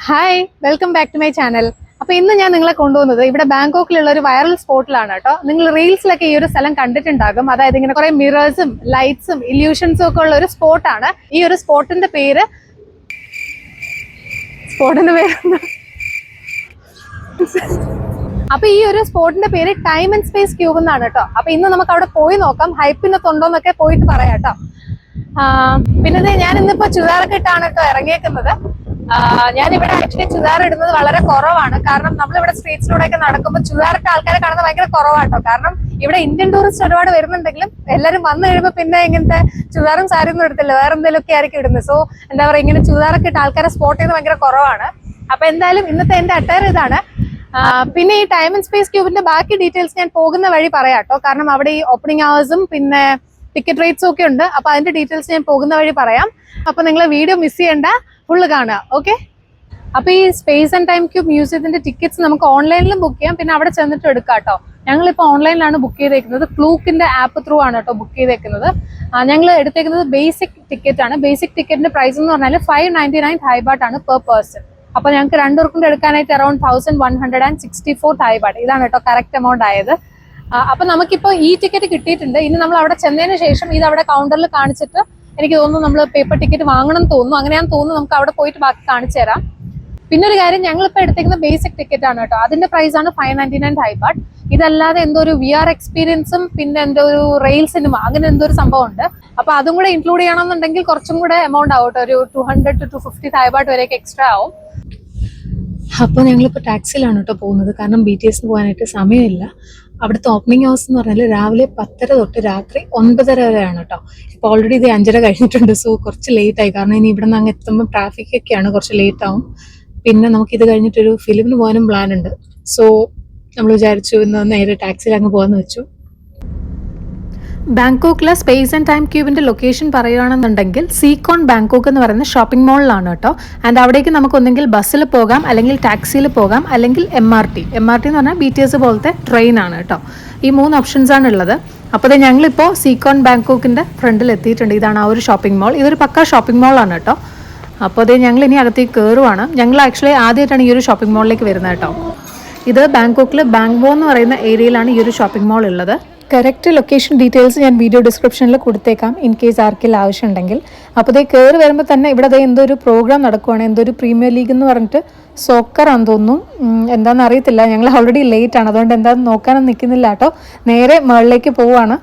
Hi, welcome back to my channel. അപ്പോൾ ഇന്ന് ഞാൻ നിങ്ങളെ കൊണ്ടുപോകുന്നത് ഇവിടെ ബാങ്കോക്കിലുള്ള ഒരു വൈറൽ സ്പോട്ടിലാണ് കേട്ടോ. നിങ്ങൾ റീൽസിലൊക്കെ ഈ ഒരു സ്ഥലം കണ്ടിട്ടുണ്ടാകും. അതായത് ഇങ്ങനെ കുറെ മിറേഴ്സും ലൈറ്റ്സും ഇല്യൂഷൻസും ഒക്കെ ഉള്ള ഒരു സ്പോട്ടാണ്. ഈ ഒരു സ്പോട്ടിന്റെ പേര് അപ്പൊ ഈ ഒരു സ്പോട്ടിന്റെ പേര് ടൈം ആൻഡ് സ്പേസ് ക്യൂബ് എന്നാണ് കേട്ടോ. അപ്പൊ ഇന്ന് നമുക്ക് അവിടെ പോയി നോക്കാം. ഹൈപ്പിനൊക്കെ പോയിട്ട് പറയാം കേട്ടോ. പിന്നെ ഞാൻ ഇന്നിപ്പോ ചുരിദാറൊക്കെ ഇട്ടാണ് കേട്ടോ ഇറങ്ങിയേക്കുന്നത്. ഞാനിവിടെ ആക്ച്വലി ചുരിദാർ ഇടുന്നത് വളരെ കുറവാണ്. കാരണം നമ്മളിവിടെ സ്ട്രീറ്റ്സിലൂടെ ഒക്കെ നടക്കുമ്പോൾ ചുരിദാറിട്ട ആൾക്കാരെ കാണുന്നത് ഭയങ്കര കുറവാട്ടോ. കാരണം ഇവിടെ ഇന്ത്യൻ ടൂറിസ്റ്റ് ഒരുപാട് വരുന്നുണ്ടെങ്കിലും എല്ലാവരും വന്നു കഴിയുമ്പോൾ പിന്നെ ഇങ്ങനത്തെ ചുരിദാറും സാരിയൊന്നും എടുത്തില്ല, വേറെ എന്തെങ്കിലുമൊക്കെ ആയിരിക്കും ഇടുന്നത്. സോ എന്താ പറയുക, ഇങ്ങനെ ചുരിദാറൊക്കെ ഇട്ട് ആൾക്കാരെ സ്പോട്ട് ചെയ്യുന്നത് ഭയങ്കര കുറവാണ്. അപ്പൊ എന്തായാലും ഇന്നത്തെ എന്റെ അറ്റയർ ഇതാണ്. പിന്നെ ഈ ടൈം ആൻഡ് സ്പേസ് ക്യൂബിന്റെ ബാക്കി ഡീറ്റെയിൽസ് ഞാൻ പോകുന്ന വഴി പറയാം കേട്ടോ. കാരണം അവിടെ ഈ ഓപ്പണിംഗ് അവേഴ്സും പിന്നെ ടിക്കറ്റ് റേറ്റ്സും ഒക്കെ ഉണ്ട്. അപ്പൊ അതിന്റെ ഡീറ്റെയിൽസ് ഞാൻ പോകുന്ന വഴി പറയാം. അപ്പൊ നിങ്ങൾ വീഡിയോ മിസ് ചെയ്യേണ്ട, ഫുള്ള് കാണുക. ഓക്കെ. അപ്പൊ ഈ സ്പേസ് ആൻഡ് ടൈം ക്യൂബ് മ്യൂസിയത്തിന്റെ ടിക്കറ്റ്സ് നമുക്ക് ഓൺലൈനിലും ബുക്ക് ചെയ്യാം, പിന്നെ അവിടെ ചെന്നിട്ട് എടുക്കാം കേട്ടോ. ഞങ്ങളിപ്പോൾ ഓൺലൈനിലാണ് ബുക്ക് ചെയ്തേക്കുന്നത്. ക്ലൂക്കിന്റെ ആപ്പ് ത്രൂ ആണ് കേട്ടോ ബുക്ക് ചെയ്തേക്കുന്നത്. ഞങ്ങൾ എടുത്തേക്കുന്നത് ബേസിക് ടിക്കറ്റ് ആണ്. ബേസിക് ടിക്കറ്റിന്റെ പ്രൈസ് എന്ന് പറഞ്ഞാൽ 599 Thai baht ആണ് പെർ പേഴ്സൺ. അപ്പൊ ഞങ്ങൾക്ക് രണ്ടുപേർക്കും എടുക്കാനായിട്ട് അറൌണ്ട് 1164 Thai baht. ഇതാണ് കേട്ടോ കറക്റ്റ് എമൗണ്ട് ആയത്. അപ്പൊ നമുക്കിപ്പോ ഈ ടിക്കറ്റ് കിട്ടിയിട്ടുണ്ട്. ഇനി നമ്മൾ അവിടെ ചെന്നതിന് ശേഷം ഇത് അവിടെ കൗണ്ടറിൽ കാണിച്ചിട്ട് എനിക്ക് തോന്നുന്നു നമ്മൾ പേപ്പർ ടിക്കറ്റ് വാങ്ങണം തോന്നുന്നു. അങ്ങനെയാണെന്ന് തോന്നുന്നു. നമുക്ക് അവിടെ പോയിട്ട് ബാക്കി കാണിച്ചു തരാം. പിന്നെ ഒരു കാര്യം, ഞങ്ങളിപ്പോൾ എടുത്തേക്കുന്ന ബേസിക് ടിക്കറ്റ് ആണ് കേട്ടോ. അതിന്റെ പ്രൈസ് ആണ് 599 Thai baht. ഇതല്ലാതെ എന്തോ ഒരു VR എക്സ്പീരിയൻസും പിന്നെ എന്തോ ഒരു റെയിൽ സിനിമ അങ്ങനെ എന്തോ ഒരു സംഭവം ഉണ്ട്. അപ്പൊ അതും കൂടെ ഇൻക്ലൂഡ് ചെയ്യണമെന്നുണ്ടെങ്കിൽ കുറച്ചും കൂടെ എമൗണ്ട് ആവും കേട്ടോ. ഒരു 200 to 250 Thai baht വരെയൊക്കെ എക്സ്ട്രാ ആവും. അപ്പോൾ ഞങ്ങളിപ്പോൾ ടാക്സിയിലാണ് കേട്ടോ പോകുന്നത്. കാരണം BTS പോകാനായിട്ട് സമയമില്ല. അവിടുത്തെ ഓപ്പണിംഗ് ഹവേഴ്സ് എന്ന് പറഞ്ഞാൽ രാവിലെ 10:30 തൊട്ട് രാത്രി 9:30 വരെയാണ് കേട്ടോ. ഇപ്പോൾ ഓൾറെഡി ഇത് 5:30 കഴിഞ്ഞിട്ടുണ്ട്. സോ കുറച്ച് ലേറ്റ് ആയി. കാരണം ഇനി ഇവിടെ നിന്ന് അങ്ങ് എത്തുമ്പോൾ ട്രാഫിക് ഒക്കെയാണ്, കുറച്ച് ലേറ്റ് ആവും. പിന്നെ നമുക്കിത് കഴിഞ്ഞിട്ടൊരു ഫിലിമിന് പോകാനും പ്ലാൻ ഉണ്ട്. സോ നമ്മൾ വിചാരിച്ചു ഇന്ന് നേരെ ടാക്സിയിൽ അങ്ങ് പോകാമെന്ന് വെച്ചു. ബാങ്കോക്കിലെ സ്പേസ് ആൻഡ് ടൈം ക്യൂബിന്റെ ലൊക്കേഷൻ പറയുകയാണെന്നുണ്ടെങ്കിൽ സീക്കോൺ ബാങ്കോക്ക് എന്ന് പറയുന്ന ഷോപ്പിംഗ് മോളിലാണ് കേട്ടോ. ആൻഡ് അവിടേക്ക് നമുക്ക് ഒന്നെങ്കിൽ ബസ്സിൽ പോകാം, അല്ലെങ്കിൽ ടാക്സിയിൽ പോകാം, അല്ലെങ്കിൽ MRT എന്ന് പറഞ്ഞാൽ BTS പോലത്തെ ട്രെയിൻ ആണ് കേട്ടോ. ഈ 3 ഓപ്ഷൻസ് ആണ് ഉള്ളത്. അപ്പോൾ ഞങ്ങളിപ്പോൾ സീക്കോൺ ബാങ്കോക്കിന്റെ ഫ്രണ്ടിൽ എത്തിയിട്ടുണ്ട്. ഇതാണ് ആ ഒരു ഷോപ്പിംഗ് മോൾ. ഇതൊരു പക്ക ഷോപ്പിംഗ് മോളാണ് കേട്ടോ. അപ്പോൾ ഞങ്ങൾ ഇനി അകത്തേക്ക് കയറുവാണ്. ഞങ്ങൾ ആക്ച്വലി ആദ്യമായിട്ടാണ് ഈ ഒരു ഷോപ്പിംഗ് മോളിലേക്ക് വരുന്നത് കേട്ടോ. ഇത് ബാങ്കോക്കിൽ ബാങ്ക്ബോ എന്ന് പറയുന്ന ഏരിയയിലാണ് ഈ ഒരു ഷോപ്പിംഗ് മോൾ ഉള്ളത്. കറക്റ്റ് ലൊക്കേഷൻ ഡീറ്റെയിൽസ് ഞാൻ വീഡിയോ ഡിസ്ക്രിപ്ഷനിൽ കൊടുത്തേക്കാം, ഇൻ കേസ് ആർക്കെങ്കിലും ആവശ്യമുണ്ടെങ്കിൽ. അപ്പോൾ കയറി വരുമ്പോൾ തന്നെ ഇവിടെ എന്തോ ഒരു പ്രോഗ്രാം നടക്കുവാണ്. എന്തോ ഒരു പ്രീമിയർ ലീഗ് എന്ന് പറഞ്ഞിട്ട് സോക്കർ ആണെന്ന് തോന്നുന്നു. എന്താണെന്ന് അറിയത്തില്ല. ഞങ്ങൾ ഓൾറെഡി ലേറ്റ് ആണ്, അതുകൊണ്ട് എന്താണെന്ന് നോക്കാനൊന്നും നിൽക്കുന്നില്ല കേട്ടോ. നേരെ മുകളിലേക്ക് പോവുകയാണ്.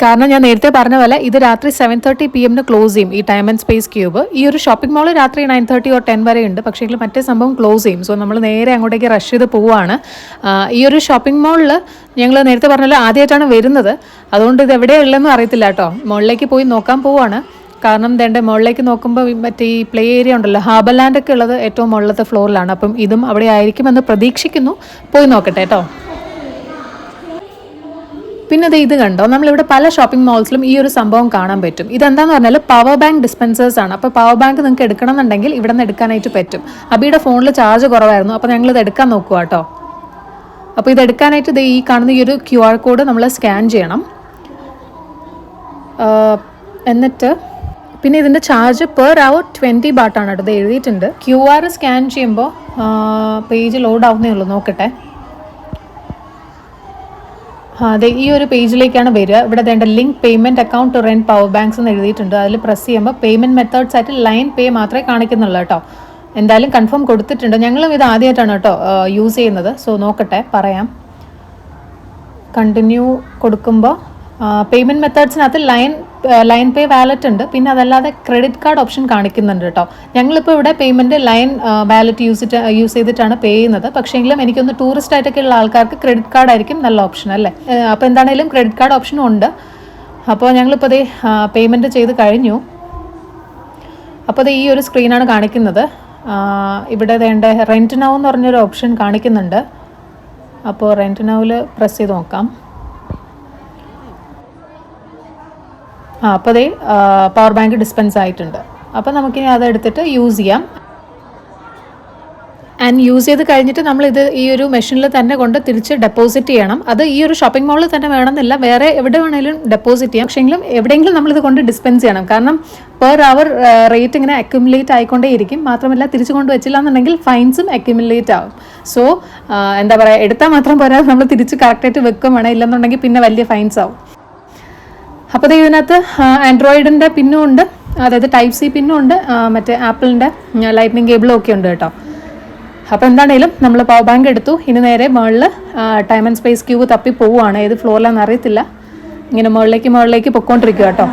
കാരണം ഞാൻ നേരത്തെ പറഞ്ഞ പോലെ ഇത് രാത്രി 7:30 PM ക്ലോസ് ചെയ്യും ഈ ടൈം ആൻഡ് സ്പേസ് ക്യൂബ്. ഈ ഒരു ഷോപ്പിംഗ് മോൾ രാത്രി 9:30 or 10 വരെ ഉണ്ട്. പക്ഷേ മറ്റേ സംഭവം ക്ലോസ് ചെയ്യും. സോ നമ്മൾ നേരെ അങ്ങോട്ടേക്ക് റഷ് ചെയ്ത് പോവുകയാണ്. ഈ ഒരു ഷോപ്പിംഗ് മോളിൽ ഞങ്ങൾ നേരത്തെ പറഞ്ഞ പോലെ ആദ്യമായിട്ടാണ് വരുന്നത്. അതുകൊണ്ട് ഇത് എവിടെയുള്ളതെന്നും അറിയത്തില്ല കേട്ടോ. മുകളിലേക്ക് പോയി നോക്കാൻ പോവുകയാണ്. കാരണം മുകളിലേക്ക് നോക്കുമ്പോൾ മറ്റേ ഈ പ്ലേ ഏരിയ ഉണ്ടല്ലോ, ഹാർബർ ലാൻഡ് ഒക്കെ ഉള്ളത് ഏറ്റവും മുകളിലത്തെ ഫ്ലോറിലാണ്. അപ്പം ഇതും അവിടെ ആയിരിക്കുമെന്ന് പ്രതീക്ഷിക്കുന്നു. പോയി നോക്കട്ടെ കേട്ടോ. പിന്നെ ഇത് കണ്ടോ, നമ്മളിവിടെ പല ഷോപ്പിംഗ് മോൾസിലും ഈ ഒരു സംഭവം കാണാൻ പറ്റും. ഇതെന്താന്ന് പറഞ്ഞാൽ പവർ ബാങ്ക് ഡിസ്പെൻസേഴ്സ് ആണ്. അപ്പോൾ പവർ ബാങ്ക് നിങ്ങൾക്ക് എടുക്കണം എന്നുണ്ടെങ്കിൽ ഇവിടെ നിന്ന് എടുക്കാനായിട്ട് പറ്റും. അബിയുടെ ഫോണിൽ ചാർജ് കുറവായിരുന്നു, അപ്പോൾ ഞങ്ങളിത് എടുക്കാൻ നോക്കുക കേട്ടോ. അപ്പോൾ ഇതെടുക്കാനായിട്ട് ഈ കാണുന്ന ഈ ഒരു QR കോഡ് നമ്മൾ സ്കാൻ ചെയ്യണം. എന്നിട്ട് പിന്നെ ഇതിൻ്റെ ചാർജ് പെർ അവർ 20 baht ആണ് കേട്ടോ. ഇത് എഴുതിയിട്ടുണ്ട്. QR സ്കാൻ ചെയ്യുമ്പോൾ പേജ് ലോഡ് ആവുന്നേ ഉള്ളൂ. നോക്കട്ടെ. അതെ, ഈ ഒരു പേജിലേക്കാണ് വരിക. ഇവിടെ link payment account to rent power banks എന്ന് എഴുതിയിട്ടുണ്ട്. അതിൽ പ്രസ് ചെയ്യുമ്പോൾ പേയ്മെൻറ്റ് മെത്തേഡ്സ് ആയിട്ട് ലൈൻ പേ മാത്രമേ കാണിക്കുന്നുള്ളൂ കേട്ടോ. എന്തായാലും കൺഫേം കൊടുത്തിട്ടുണ്ട്. ഞങ്ങളും ഇത് ആദ്യമായിട്ടാണ് കേട്ടോ യൂസ് ചെയ്യുന്നത്. സോ നോക്കട്ടെ, പറയാം. കണ്ടിന്യൂ കൊടുക്കുമ്പോൾ പേയ്മെൻറ്റ് മെത്തേഡ്സിനകത്ത് ലൈൻ പേ വാലറ്റ് ഉണ്ട്. പിന്നെ അതല്ലാതെ ക്രെഡിറ്റ് കാർഡ് ഓപ്ഷൻ കാണിക്കുന്നുണ്ട് കേട്ടോ. ഞങ്ങളിപ്പോൾ ഇവിടെ പേയ്മെൻറ്റ് ലൈൻ വാലറ്റ് യൂസ് ചെയ്തിട്ടാണ് പേ ചെയ്യുന്നത്. പക്ഷേങ്കിലും എനിക്കൊന്ന് ടൂറിസ്റ്റ് ആയിട്ടൊക്കെ ഉള്ള ആൾക്കാർക്ക് ക്രെഡിറ്റ് കാർഡ് ആയിരിക്കും നല്ല ഓപ്ഷൻ അല്ലേ. അപ്പോൾ എന്താണെങ്കിലും ക്രെഡിറ്റ് കാർഡ് ഓപ്ഷനും ഉണ്ട്. അപ്പോൾ ഞങ്ങളിപ്പോൾ പേയ്മെൻറ്റ് ചെയ്ത് കഴിഞ്ഞു. അപ്പോൾ ഈ ഒരു സ്ക്രീനാണ് കാണിക്കുന്നത്. ഇവിടെ റെൻറ്റ് നൗ എന്ന് പറഞ്ഞൊരു ഓപ്ഷൻ കാണിക്കുന്നുണ്ട്. അപ്പോൾ റെൻറ്റ് നൗവിൽ പ്രസ് ചെയ്ത് നോക്കാം. അപ്പോൾ പവർ ബാങ്ക് ഡിസ്പെൻസ് ആയിട്ടുണ്ട്. അപ്പോൾ നമുക്കിനി അതെടുത്തിട്ട് യൂസ് ചെയ്യാം. ആൻഡ് യൂസ് ചെയ്ത് കഴിഞ്ഞിട്ട് നമ്മളിത് ഈ ഒരു മെഷീനിൽ തന്നെ കൊണ്ട് തിരിച്ച് ഡെപ്പോസിറ്റ് ചെയ്യണം. അത് ഈ ഒരു ഷോപ്പിംഗ് മാളിൽ തന്നെ വേണമെന്നില്ല, വേറെ എവിടെ വേണമെങ്കിലും ഡെപ്പോസിറ്റ് ചെയ്യാം. പക്ഷേങ്കിലും എവിടെയെങ്കിലും നമ്മളിത് കൊണ്ട് ഡിസ്പെൻസ് ചെയ്യണം. കാരണം പെർ അവർ റേറ്റ് ഇങ്ങനെ അക്യുമുലേറ്റ് ആയിക്കൊണ്ടേയിരിക്കും. മാത്രമല്ല തിരിച്ചു കൊണ്ട് വെച്ചില്ല എന്നുണ്ടെങ്കിൽ ഫൈൻസും അക്യുമുലേറ്റ് ആവും. സോ എന്താ പറയുക, എടുത്താൽ മാത്രം പോരാ, നമ്മൾ തിരിച്ച് കറക്റ്റായിട്ട് വെക്കും വേണം, ഇല്ലെന്നുണ്ടെങ്കിൽ പിന്നെ വലിയ ഫൈൻസ് ആവും. അപ്പോൾ ഇതിനകത്ത് ആൻഡ്രോയിഡിൻ്റെ പിന്നും ഉണ്ട്, അതായത് ടൈപ്പ് സി പിന്നും ഉണ്ട്, മറ്റേ ആപ്പിളിൻ്റെ ലൈറ്റ്നിങ് കേബിളും ഒക്കെ ഉണ്ട് കേട്ടോ. അപ്പോൾ എന്താണേലും നമ്മൾ പവർ ബാങ്ക് എടുത്തു. ഇനി നേരെ മുകളിൽ ടൈം ആൻഡ് സ്പേസ് ക്യൂബ് തപ്പി പോവുകയാണ്. ഏത് ഫ്ലോറിലാണെന്ന് അറിയത്തില്ല. ഇങ്ങനെ മുകളിലേക്ക് പൊയ്ക്കൊണ്ടിരിക്കുക കേട്ടോ.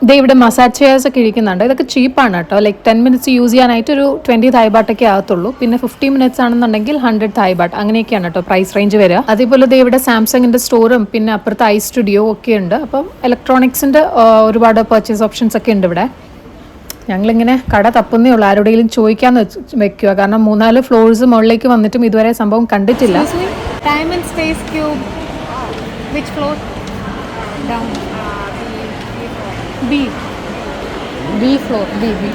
ഇത് ഇവിടെ മസാജ് ചെയർസ് ഒക്കെ ഇരിക്കുന്നുണ്ട്. ഇതൊക്കെ ചീപ്പാണ് കേട്ടോ. ലൈക്ക് 10 മിനിറ്റ്സ് യൂസ് ചെയ്യാനായിട്ട് ഒരു 20 തായ് ബാട്ടൊക്കെ ആകത്തുള്ളൂ. പിന്നെ 50 മിനിറ്റ്സ് ആണെന്നുണ്ടെങ്കിൽ 100 തായ് ബാട്ട്, അങ്ങനെയൊക്കെയാണ് കേട്ടോ പ്രൈസ് റേഞ്ച് വരിക. അതേപോലെ ഇത് ഇവിടെ സാംസങ്ങിൻ്റെ സ്റ്റോറും പിന്നെ അപ്പുറത്ത് ഐ സ്റ്റുഡിയോ ഒക്കെ ഉണ്ട്. അപ്പം ഇലക്ട്രോണിക്സിൻ്റെ ഒരുപാട് പർച്ചേസ് ഓപ്ഷൻസ് ഒക്കെ ഉണ്ട് ഇവിടെ. ഞങ്ങളിങ്ങനെ കട തപ്പുന്നേ ഉള്ളൂ, ആരോടെങ്കിലും ചോദിക്കാമെന്ന് വെക്കുക. കാരണം 3-4 ഫ്ലോർസ് മുകളിലേക്ക് വന്നിട്ടും ഇതുവരെ സംഭവം കണ്ടിട്ടില്ല. Time and space cube which floor? Down B floor. B.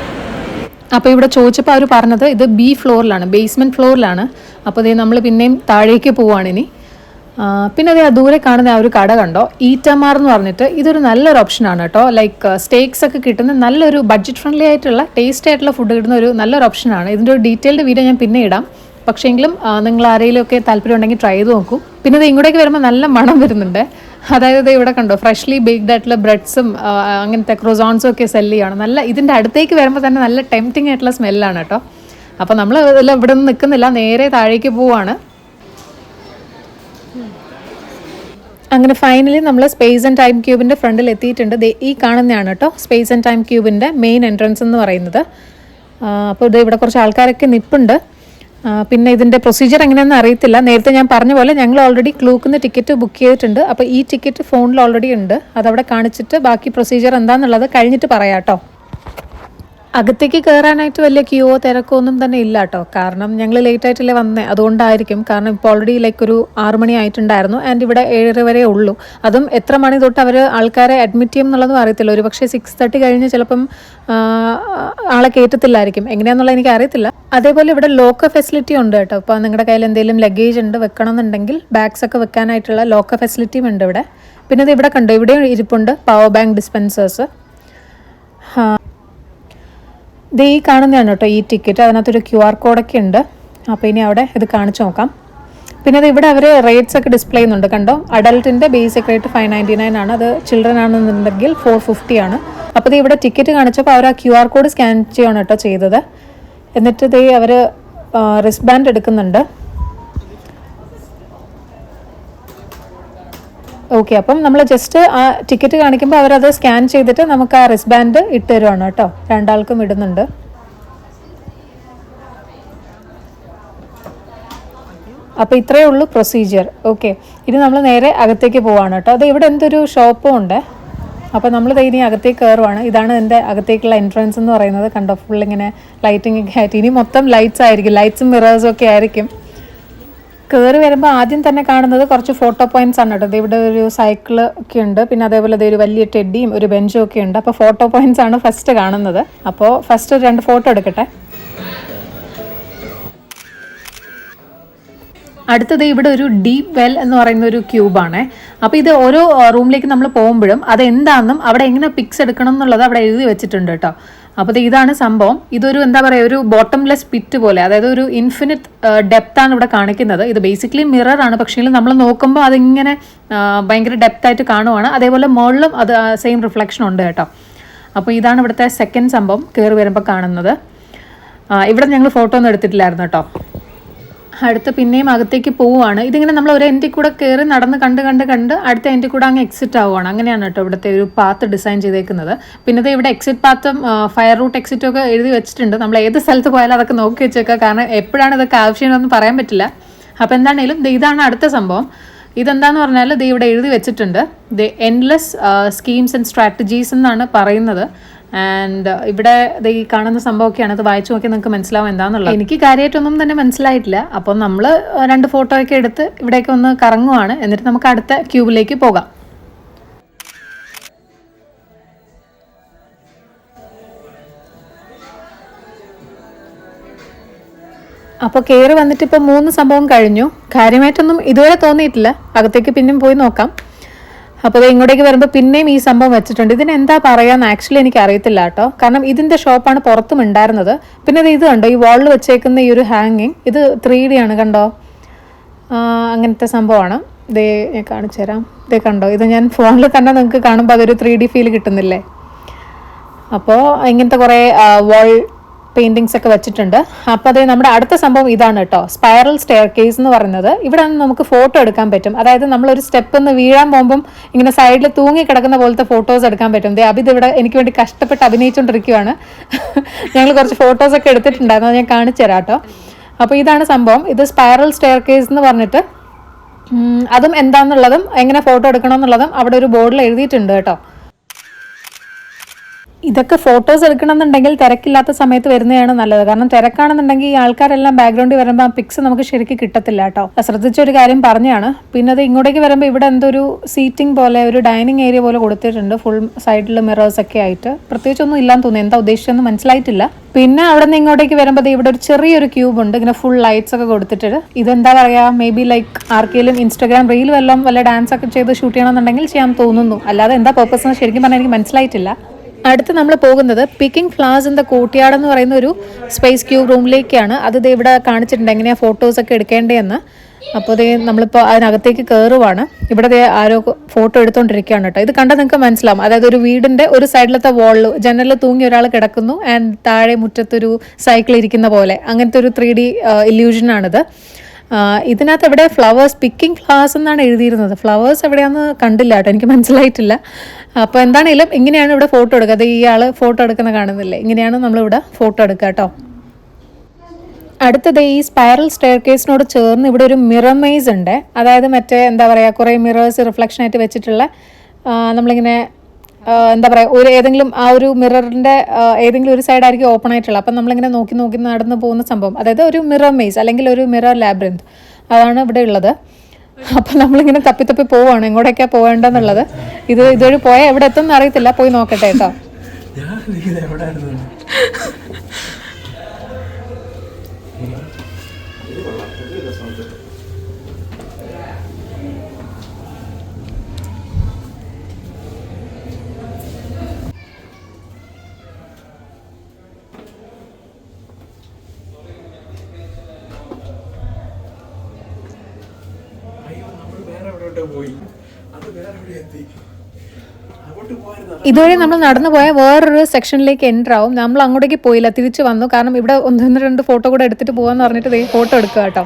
അപ്പോൾ ഇവിടെ ചോദിച്ചപ്പോൾ അവർ പറഞ്ഞത് ഇത് ബി ഫ്ലോറിലാണ്, ബേസ്മെൻറ്റ് ഫ്ലോറിലാണ്. അപ്പോൾ ഇത് നമ്മൾ പിന്നെയും താഴേക്ക് പോവുകയാണ് ഇനി. പിന്നെ അത് ദൂരെ കാണുന്ന ആ ഒരു കട കണ്ടോ, ഈറ്റമാർ എന്ന് പറഞ്ഞിട്ട്. ഇതൊരു നല്ലൊരു ഓപ്ഷനാണ് കേട്ടോ. ലൈക്ക് സ്റ്റേക്സ് ഒക്കെ കിട്ടുന്ന നല്ലൊരു ബഡ്ജറ്റ് ഫ്രണ്ട്ലി ആയിട്ടുള്ള ടേസ്റ്റ് ആയിട്ടുള്ള ഫുഡ് കിട്ടുന്ന ഒരു നല്ലൊരു ഓപ്ഷനാണ്. ഇതിൻ്റെ ഒരു ഡീറ്റെയിൽഡ് വീഡിയോ ഞാൻ പിന്നെ ഇടാം. പക്ഷേങ്കിലും നിങ്ങൾ ആരെങ്കിലും ഒക്കെ താല്പര്യം ഉണ്ടെങ്കിൽ ട്രൈ ചെയ്ത് നോക്കൂ. പിന്നെ ഇത് ഇങ്ങോട്ടേക്ക് വരുമ്പോൾ നല്ല മണം വരുന്നുണ്ട്. അതായത് ഇവിടെ കണ്ടോ, ഫ്രഷ്ലി ബേക്ക്ഡ് ആയിട്ടുള്ള ബ്രെഡ്സും അങ്ങനത്തെ ക്രോസോൺസും ഒക്കെ സെല്ല് ചെയ്യാണ്. നല്ല ഇതിൻ്റെ അടുത്തേക്ക് വരുമ്പോൾ തന്നെ നല്ല ടെംപ്റ്റിംഗ് ആയിട്ടുള്ള സ്മെല്ലാണ് കേട്ടോ. അപ്പോൾ നമ്മൾ ഇതെല്ലാം ഇവിടെ നിന്ന് നിൽക്കുന്നില്ല, നേരെ താഴേക്ക് പോവാണ്. അങ്ങനെ ഫൈനലി നമ്മൾ സ്പേസ് ആൻഡ് ടൈം ക്യൂബിൻ്റെ ഫ്രണ്ടിൽ എത്തിയിട്ടുണ്ട്. ഈ കാണുന്നതാണ് കേട്ടോ സ്പേസ് ആൻഡ് ടൈം ക്യൂബിൻ്റെ മെയിൻ എൻട്രൻസ് എന്ന് പറയുന്നത്. അപ്പോൾ ഇത് ഇവിടെ കുറച്ച് ആൾക്കാരൊക്കെ നിൽപ്പുണ്ട്. പിന്നെ ഇതിൻ്റെ പ്രൊസീജിയർ എങ്ങനെയാണെന്ന് അറിയത്തില്ല. നേരത്തെ ഞാൻ പറഞ്ഞ പോലെ ഞങ്ങൾ ഓൾറെഡി ക്ലൂക്കിന്ന് ടിക്കറ്റ് ബുക്ക് ചെയ്തിട്ടുണ്ട്. അപ്പോൾ ഈ ടിക്കറ്റ് ഫോണിൽ ഓൾറെഡി ഉണ്ട്. അതവിടെ കാണിച്ചിട്ട് ബാക്കി പ്രൊസീജിയർ എന്താണെന്നുള്ളത് കഴിഞ്ഞിട്ട് പറയാം കേട്ടോ. അകത്തേക്ക് കയറാനായിട്ട് വലിയ ക്യൂയോ തിരക്കോ ഒന്നും തന്നെ ഇല്ല കേട്ടോ. കാരണം ഞങ്ങൾ ലേറ്റ് ആയിട്ടല്ലേ വന്നേ, അതുകൊണ്ടായിരിക്കും. കാരണം ഇപ്പോൾ ഓൾറെഡി ലൈക്ക് ഒരു 6 മണി ആയിട്ടുണ്ടായിരുന്നു. ആൻഡ് ഇവിടെ 7:30 വരെ ഉള്ളൂ. അതും എത്ര മണി തൊട്ട് അവർ ആൾക്കാരെ അഡ്മിറ്റ് ചെയ്യും എന്നുള്ളതും അറിയത്തില്ല. ഒരു പക്ഷേ 6:30 കഴിഞ്ഞ് ചിലപ്പം ആളെ കയറ്റത്തില്ലായിരിക്കും. എങ്ങനെയാണെന്നുള്ളത് എനിക്ക് അറിയത്തില്ല. അതേപോലെ ഇവിടെ ലോക്കർ ഫെസിലിറ്റി ഉണ്ട് കേട്ടോ. ഇപ്പോൾ നിങ്ങളുടെ കയ്യിൽ എന്തെങ്കിലും ലഗേജ് ഉണ്ട് വെക്കണമെന്നുണ്ടെങ്കിൽ ബാഗ്സ് ഒക്കെ വെക്കാനായിട്ടുള്ള ലോക്കർ ഫെസിലിറ്റിയും ഉണ്ട് ഇവിടെ. പിന്നെ ഇത് ഇവിടെ കണ്ടോ, ഇവിടെയും ഇരിപ്പുണ്ട് പവർ ബാങ്ക് ഡിസ്പെൻസേഴ്സ്. ഇത് ഈ കാണുന്നതാണ് കേട്ടോ ഈ ടിക്കറ്റ്. അതിനകത്തൊരു QR കോഡൊക്കെ ഉണ്ട്. അപ്പോൾ ഇനി അവിടെ ഇത് കാണിച്ചു നോക്കാം. പിന്നെ അത് ഇവിടെ അവർ റേറ്റ്സ് ഒക്കെ ഡിസ്പ്ലേ ചെയ്യുന്നുണ്ട് കണ്ടോ. അഡൽട്ടിൻ്റെ ബേസിക് റേറ്റ് 599 ആണ്. അത് ചിൽഡ്രൻ ആണെന്നുണ്ടെങ്കിൽ 450 ആണ്. അപ്പോൾ ഇത് ഇവിടെ ടിക്കറ്റ് കാണിച്ചപ്പോൾ അവർ ആ QR കോഡ് സ്കാൻ ചെയ്യണം കേട്ടോ ചെയ്തത്. എന്നിട്ട് ഇത് അവർ റിസ്റ്റ് ബാൻഡ് എടുക്കുന്നുണ്ട്. ഓക്കെ, അപ്പം നമ്മൾ ജസ്റ്റ് ആ ടിക്കറ്റ് കാണിക്കുമ്പോൾ അവരത് സ്കാൻ ചെയ്തിട്ട് നമുക്ക് ആ റിസ്റ്റ് ബാൻഡ് ഇട്ട് തരുവാണ് കേട്ടോ. 2 ആൾക്കും ഇടുന്നുണ്ട്. അപ്പോൾ ഇത്രയേ ഉള്ളൂ പ്രൊസീജിയർ. ഓക്കെ, ഇനി നമ്മൾ നേരെ അകത്തേക്ക് പോവാണ് കേട്ടോ. അത് ഇവിടെ എന്തൊരു ഷോപ്പും ഉണ്ട്. അപ്പോൾ നമ്മൾ ഇനി അകത്തേക്ക് കയറുവാണ്. ഇതാണ് എൻ്റെ അകത്തേക്കുള്ള എൻട്രൻസ് എന്ന് പറയുന്നത്. കണ്ടോ, ഫുൾ ഇങ്ങനെ ലൈറ്റിംഗ് ഒക്കെ ആയിട്ട്. ഇനി മൊത്തം ലൈറ്റ്സ് ആയിരിക്കും, ലൈറ്റ്സും മിറേഴ്സും ഒക്കെ ആയിരിക്കും. കയറി വരുമ്പോൾ ആദ്യം തന്നെ കാണുന്നത് കുറച്ച് ഫോട്ടോ പോയിന്റ്സ് ആണ് കേട്ടോ. ഇവിടെ ഒരു സൈക്കിള് ഒക്കെ ഉണ്ട്. പിന്നെ അതേപോലെ ഒരു വലിയ ടെഡിയും ഒരു ബെഞ്ചും ഒക്കെ ഉണ്ട്. അപ്പോൾ ഫോട്ടോ പോയിന്റ്സ് ആണ് ഫസ്റ്റ് കാണുന്നത്. അപ്പോൾ ഫസ്റ്റ് 2 ഫോട്ടോ എടുക്കട്ടെ. അടുത്തത് ഇവിടെ ഒരു ഡീപ്പ് വെൽ എന്ന് പറയുന്ന ഒരു ക്യൂബാണ്. അപ്പോൾ ഇത് ഓരോ റൂമിലേക്ക് നമ്മൾ പോകുമ്പോഴും അതെന്താണെന്നും അവിടെ എങ്ങനെ പിക്സ് എടുക്കണം എന്നുള്ളത് അവിടെ എഴുതി വെച്ചിട്ടുണ്ട് കേട്ടോ. അപ്പോൾ ഇതാണ് സംഭവം. ഇതൊരു എന്താ പറയുക, ഒരു ബോട്ടംലെസ് പിറ്റ് പോലെ, അതായത് ഒരു ഇൻഫിനിറ്റ് ഡെപ്താണ് ഇവിടെ കാണിക്കുന്നത്. ഇത് ബേസിക്കലി മിററാണ്, പക്ഷേ നമ്മൾ നോക്കുമ്പോൾ അതിങ്ങനെ ഭയങ്കര ഡെപ്തായിട്ട് കാണുവാണ്. അതേപോലെ മുകളിലും അത് സെയിം റിഫ്ലക്ഷൻ ഉണ്ട് കേട്ടോ. അപ്പോൾ ഇതാണ് ഇവിടുത്തെ സെക്കൻഡ് സംഭവം കയറി വരുമ്പോൾ കാണുന്നത്. ഇവിടെ ഞങ്ങൾ ഫോട്ടോ ഒന്നും എടുത്തിട്ടില്ലായിരുന്നു കേട്ടോ. അടുത്ത് പിന്നെയും അകത്തേക്ക് പോവുകയാണ്. ഇതിങ്ങനെ നമ്മൾ ഒരു എൻഡിൽ കൂടെ കയറി നടന്ന് കണ്ട് അടുത്ത എൻഡിൽ കൂടെ അങ്ങ് എക്സിറ്റ് ആവുകയാണ്. അങ്ങനെയാണ് കേട്ടോ ഇവിടുത്തെ ഒരു പാത്ത് ഡിസൈൻ ചെയ്തേക്കുന്നത്. പിന്നെ ഇവിടെ എക്സിറ്റ് പാത്തും ഫയർ റൂട്ട് എക്സിറ്റും ഒക്കെ എഴുതി വെച്ചിട്ടുണ്ട്. നമ്മൾ ഏത് സ്ഥലത്ത് പോയാലും അതൊക്കെ നോക്കി വെച്ചേക്കുക. കാരണം എപ്പോഴാണ് ഇതൊക്കെ ആവശ്യമെന്നൊന്നും പറയാൻ പറ്റില്ല. അപ്പോൾ എന്താണെങ്കിലും ഇതാണ് അടുത്ത സംഭവം. ഇതെന്താന്ന് പറഞ്ഞാൽ ഇവിടെ എഴുതി വെച്ചിട്ടുണ്ട്. എൻഡ്ലെസ് സ്കീംസ് ആൻഡ് സ്ട്രാറ്റജീസ് എന്നാണ് പറയുന്നത്. ആൻഡ് ഇവിടെ ഈ കാണുന്ന സംഭവമൊക്കെയാണ്. അത് വായിച്ചു നോക്കി നിങ്ങൾക്ക് മനസ്സിലാവും എന്താണെന്നുള്ളത്. എനിക്ക് കാര്യമായിട്ടൊന്നും തന്നെ മനസ്സിലായിട്ടില്ല. അപ്പോൾ നമ്മൾ 2 ഫോട്ടോ ഒക്കെ എടുത്ത് ഇവിടേക്ക് ഒന്ന് കറങ്ങുവാണ്. എന്നിട്ട് നമുക്ക് അടുത്ത ക്യൂബിലേക്ക് പോകാം. അപ്പോൾ കയറി വന്നിട്ട് ഇപ്പോൾ 3 സംഭവം കഴിഞ്ഞു. കാര്യമായിട്ടൊന്നും ഇതുവരെ തോന്നിയിട്ടില്ല. അകത്തേക്ക് പിന്നെയും പോയി നോക്കാം. അപ്പോൾ ഇത് ഇങ്ങോട്ടേക്ക് വരുമ്പോൾ പിന്നെയും ഈ സംഭവം വെച്ചിട്ടുണ്ട്. ഇതിന് എന്താ പറയാന്ന് ആക്ച്വലി എനിക്ക് അറിയത്തില്ല കേട്ടോ. കാരണം ഇതിൻ്റെ ഷോപ്പാണ് പുറത്തും ഉണ്ടായിരുന്നത്. പിന്നെ ഇത് കണ്ടോ, ഈ വാളിൽ വെച്ചേക്കുന്ന ഈ ഒരു ഹാങ്ങിങ്, ഇത് 3D ആണ് കണ്ടോ. അങ്ങനത്തെ സംഭവമാണ്. ഇതേ ഞാൻ കാണിച്ചു തരാം. ഇതേ കണ്ടോ, ഇത് ഞാൻ ഫോണിൽ തന്നെ നിങ്ങൾക്ക് കാണുമ്പോൾ അതൊരു 3D ഫീൽ കിട്ടുന്നില്ലേ. അപ്പോൾ ഇങ്ങനത്തെ കുറേ വാൾ പെയിൻറ്റിങ്സ് ഒക്കെ വെച്ചിട്ടുണ്ട്. അപ്പോൾ അത് നമ്മുടെ അടുത്ത സംഭവം ഇതാണ് കേട്ടോ, സ്പൈറൽ സ്റ്റെയർ കേസ് എന്ന് പറയുന്നത്. ഇവിടെ നിന്ന് നമുക്ക് ഫോട്ടോ എടുക്കാൻ പറ്റും. അതായത് നമ്മളൊരു സ്റ്റെപ്പ് നിന്ന് വീഴാൻ പോകുമ്പം ഇങ്ങനെ സൈഡിൽ തൂങ്ങി കിടക്കുന്ന പോലത്തെ ഫോട്ടോസ് എടുക്കാൻ പറ്റും. അഭിത് ഇവിടെ എനിക്ക് വേണ്ടി കഷ്ടപ്പെട്ട് അഭിനയിച്ചുകൊണ്ടിരിക്കുകയാണ്. ഞങ്ങൾ കുറച്ച് ഫോട്ടോസൊക്കെ എടുത്തിട്ടുണ്ടായിരുന്നു, അത് ഞാൻ കാണിച്ചു തരാം കേട്ടോ. അപ്പോൾ ഇതാണ് സംഭവം. ഇത് സ്പൈറൽ സ്റ്റെയർ കേസ് എന്ന് പറഞ്ഞിട്ട് അതും എന്താണെന്നുള്ളതും എങ്ങനെ ഫോട്ടോ എടുക്കണമെന്നുള്ളതും അവിടെ ഒരു ബോർഡിൽ എഴുതിയിട്ടുണ്ട് കേട്ടോ. ഇതൊക്കെ ഫോട്ടോസ് എടുക്കണമെന്നുണ്ടെങ്കിൽ തിരക്കില്ലാത്ത സമയത്ത് വരുന്നതാണ് നല്ലത്. കാരണം തിരക്കാണെന്നുണ്ടെങ്കിൽ ഈ ആൾക്കാരെല്ലാം ബാക്ക്ഗ്രൗണ്ടിൽ വരുമ്പോൾ ആ പിക്സ് നമുക്ക് ശരിക്കും കിട്ടത്തില്ല കേട്ടോ. ശ്രദ്ധിച്ചൊരു കാര്യം പറഞ്ഞാണ്. പിന്നെ അത് ഇങ്ങോട്ടേക്ക് വരുമ്പോൾ ഇവിടെ എന്തൊരു സീറ്റിംഗ് പോലെ ഒരു ഡൈനിങ് ഏരിയ പോലെ കൊടുത്തിട്ടുണ്ട്. ഫുൾ സൈഡിൽ മിറേഴ്സ് ഒക്കെ ആയിട്ട്. പ്രത്യേകിച്ചൊന്നും ഇല്ലാന്ന് തോന്നുന്നു, എന്താ ഉദ്ദേശിച്ചതെന്ന് മനസ്സിലായിട്ടില്ല. പിന്നെ അവിടെ നിന്ന് ഇങ്ങോട്ടേക്ക് വരുമ്പോൾ ഇവിടെ ഒരു ചെറിയൊരു ക്യൂബ് ഉണ്ട്, ഇങ്ങനെ ഫുൾ ലൈറ്റ്സ് ഒക്കെ കൊടുത്തിട്ട്. ഇതെന്താ പറയുക, മേ ബി ലൈക്ക് ആർക്കെങ്കിലും ഇൻസ്റ്റാഗ്രാം റീൽ വല്ല ഡാൻസ് ഒക്കെ ചെയ്ത് ഷൂട്ട് ചെയ്യണമെന്നുണ്ടെങ്കിൽ ചെയ്യാൻ തോന്നുന്നു. അല്ലാതെ എന്താ പർപ്പസ് എന്ന് ശരിക്കും പറഞ്ഞാൽ എനിക്ക് മനസ്സിലായിട്ടില്ല. അടുത്ത് നമ്മൾ പോകുന്നത് picking flowers in the courtyard എന്ന് പറയുന്ന ഒരു സ്പേസ് ക്യൂബ് റൂമിലേക്കാണ്. അത് ഇവിടെ കാണിച്ചിട്ടുണ്ട് എങ്ങനെയാണ് ഫോട്ടോസൊക്കെ എടുക്കേണ്ടതെന്ന്. അപ്പോൾ നമ്മളിപ്പോൾ അതിനകത്തേക്ക് കയറുവാണ്. ഇവിടെ ആരോ ഫോട്ടോ എടുത്തുകൊണ്ടിരിക്കുകയാണ് കേട്ടോ. ഇത് കണ്ടാൽ നിങ്ങൾക്ക് മനസ്സിലാവും. അതായത് ഒരു വീടിൻ്റെ ഒരു സൈഡിലത്തെ വാളിൽ ജനലിൽ തൂങ്ങി ഒരാൾ കിടക്കുന്നു, ആൻഡ് താഴെ മുറ്റത്തൊരു സൈക്കിൾ ഇരിക്കുന്ന പോലെ അങ്ങനത്തെ ഒരു 3D ഇല്യൂഷനാണിത്. ഇതിനകത്ത് എവിടെ ഫ്ലവേഴ്സ്, പിക്കിംഗ് ഫ്ലവേഴ്സ് എന്നാണ് എഴുതിയിരുന്നത്. ഫ്ലവേഴ്സ് എവിടെയാണെന്ന് കണ്ടില്ല കേട്ടോ, എനിക്ക് മനസ്സിലായിട്ടില്ല. അപ്പോൾ എന്താണെങ്കിലും ഇങ്ങനെയാണ് ഇവിടെ ഫോട്ടോ എടുക്കുക. അത് ഇയാൾ ഫോട്ടോ എടുക്കുന്ന കാണുന്നില്ലേ, ഇങ്ങനെയാണ് നമ്മളിവിടെ ഫോട്ടോ എടുക്കുക കേട്ടോ. അടുത്തത് ഈ സ്പൈറൽ സ്റ്റെയർ കേസിനോട് ചേർന്ന് ഇവിടെ ഒരു മിറർ മെയ്സ് ഉണ്ട്. അതായത് മറ്റേ എന്താ പറയുക, കുറേ മിറേഴ്സ് റിഫ്ലക്ഷനായിട്ട് വെച്ചിട്ടുള്ള നമ്മളിങ്ങനെ എന്താ പറയുക, ഏതെങ്കിലും ആ ഒരു മിററിൻ്റെ ഏതെങ്കിലും ഒരു സൈഡായിരിക്കും ഓപ്പൺ ആയിട്ടുള്ള. അപ്പം നമ്മളിങ്ങനെ നോക്കി നോക്കി നടന്നു പോകുന്ന സംഭവം, അതായത് ഒരു മിറർ മെയ്സ് അല്ലെങ്കിൽ ഒരു മിറർ ലാബ്രിന്ത്, അതാണ് ഇവിടെ ഉള്ളത്. അപ്പം നമ്മളിങ്ങനെ തപ്പി പോവുകയാണ് എങ്ങോട്ടേക്കാണ് പോകേണ്ടതെന്നുള്ളത്. ഇതുവഴി പോയാൽ എവിടെ എത്തുമെന്ന് അറിയത്തില്ല, പോയി നോക്കട്ടെ കേട്ടോ. ഇതുവഴി നമ്മൾ നടന്നു പോയാൽ വേറൊരു സെക്ഷനിലേക്ക് എൻ്റർ ആവും. നമ്മൾ അങ്ങോട്ടേക്ക് പോയില്ല, തിരിച്ചു വന്നു. കാരണം ഇവിടെ 1-2 ഫോട്ടോ കൂടെ എടുത്തിട്ട് പോകാമെന്ന് പറഞ്ഞിട്ട് ഫോട്ടോ എടുക്കുക കേട്ടോ.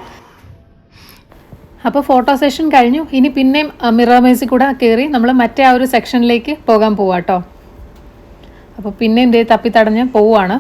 അപ്പോൾ ഫോട്ടോ സെഷൻ കഴിഞ്ഞു. ഇനി പിന്നെയും മിറർ മെയ്സിൽ കൂടെ കയറി നമ്മൾ മറ്റേ ആ ഒരു സെക്ഷനിലേക്ക് പോകാൻ പോവാം കേട്ടോ. അപ്പോൾ പിന്നെയും തപ്പി തടഞ്ഞ് പോവുകയാണ്.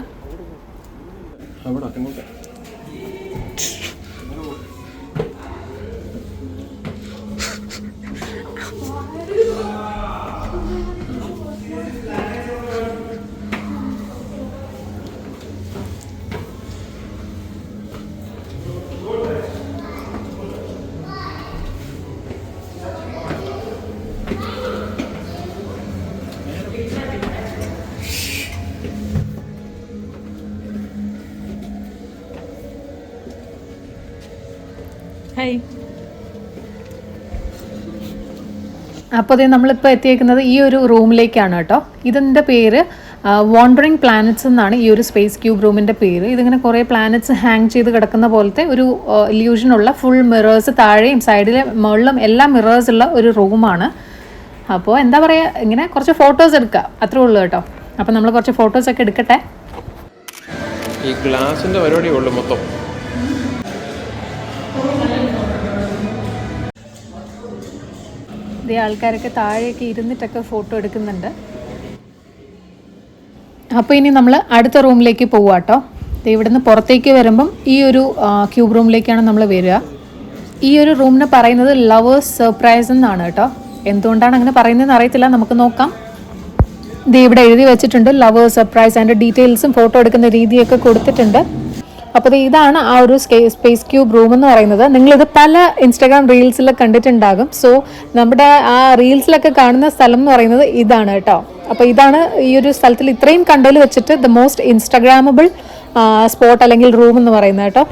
ഹായ്. അപ്പോൾ നമ്മളിപ്പോൾ എത്തിയേക്കുന്നത് ഈ ഒരു റൂമിലേക്കാണ് കേട്ടോ. ഇതിൻ്റെ പേര് വാണ്ടറിങ് പ്ലാനറ്റ്സ് എന്നാണ് ഈ ഒരു സ്പേസ് ക്യൂബ് റൂമിൻ്റെ പേര്. ഇതിങ്ങനെ കുറേ പ്ലാനറ്റ്സ് ഹാങ് ചെയ്ത് കിടക്കുന്ന പോലത്തെ ഒരു ഇല്യൂഷനുള്ള ഫുൾ മിറേഴ്സ് താഴെയും സൈഡിലെ മുകളിലും എല്ലാം മിറേഴ്സ് ഉള്ള ഒരു റൂമാണ്. അപ്പോൾ എന്താ പറയുക, ഇങ്ങനെ കുറച്ച് ഫോട്ടോസ് എടുക്കുക, അത്രേ ഉള്ളൂ കേട്ടോ. അപ്പോൾ നമ്മൾ കുറച്ച് ഫോട്ടോസൊക്കെ എടുക്കട്ടെ. ഈ ഗ്ലാസിൻ്റെ പരിപാടി ഉള്ളു മൊത്തം. ഇതേ ആൾക്കാരൊക്കെ താഴെയൊക്കെ ഇരുന്നിട്ടൊക്കെ ഫോട്ടോ എടുക്കുന്നുണ്ട്. അപ്പോൾ ഇനി നമ്മൾ അടുത്ത റൂമിലേക്ക് പോവുക കേട്ടോ. ഇവിടുന്ന് പുറത്തേക്ക് വരുമ്പം ഈ ഒരു ക്യൂബ് റൂമിലേക്കാണ് നമ്മൾ വരിക. ഈ ഒരു റൂമിന് പറയുന്നത് ലവേഴ്സ് സർപ്രൈസ് എന്നാണ് കേട്ടോ. എന്തുകൊണ്ടാണ് അങ്ങനെ പറയുന്നതെന്ന് അറിയത്തില്ല, നമുക്ക് നോക്കാം. ഇത് ഇവിടെ എഴുതി വെച്ചിട്ടുണ്ട് ലവേഴ്സ് സർപ്രൈസ്. അതിൻ്റെ ഡീറ്റെയിൽസും ഫോട്ടോ എടുക്കുന്ന രീതിയൊക്കെ കൊടുത്തിട്ടുണ്ട്. അപ്പോൾ ഇതാണ് ആ ഒരു സ്പേസ് ക്യൂബ് റൂം എന്ന് പറയുന്നത്. നിങ്ങളിത് പല ഇൻസ്റ്റാഗ്രാം റീൽസിൽ കണ്ടിട്ടുണ്ടാകും. സോ നമ്മുടെ ആ റീൽസിലൊക്കെ കാണുന്ന സ്ഥലം എന്ന് പറയുന്നത് ഇതാണ് കേട്ടോ. അപ്പോൾ ഇതാണ് ഈ ഒരു സ്ഥലത്തിൽ ഇത്രയും കണ്ടതിൽ വെച്ചിട്ട് ദ മോസ്റ്റ് ഇൻസ്റ്റാഗ്രാമബിൾ സ്പോട്ട് അല്ലെങ്കിൽ റൂം എന്ന് പറയുന്നത് കേട്ടോ.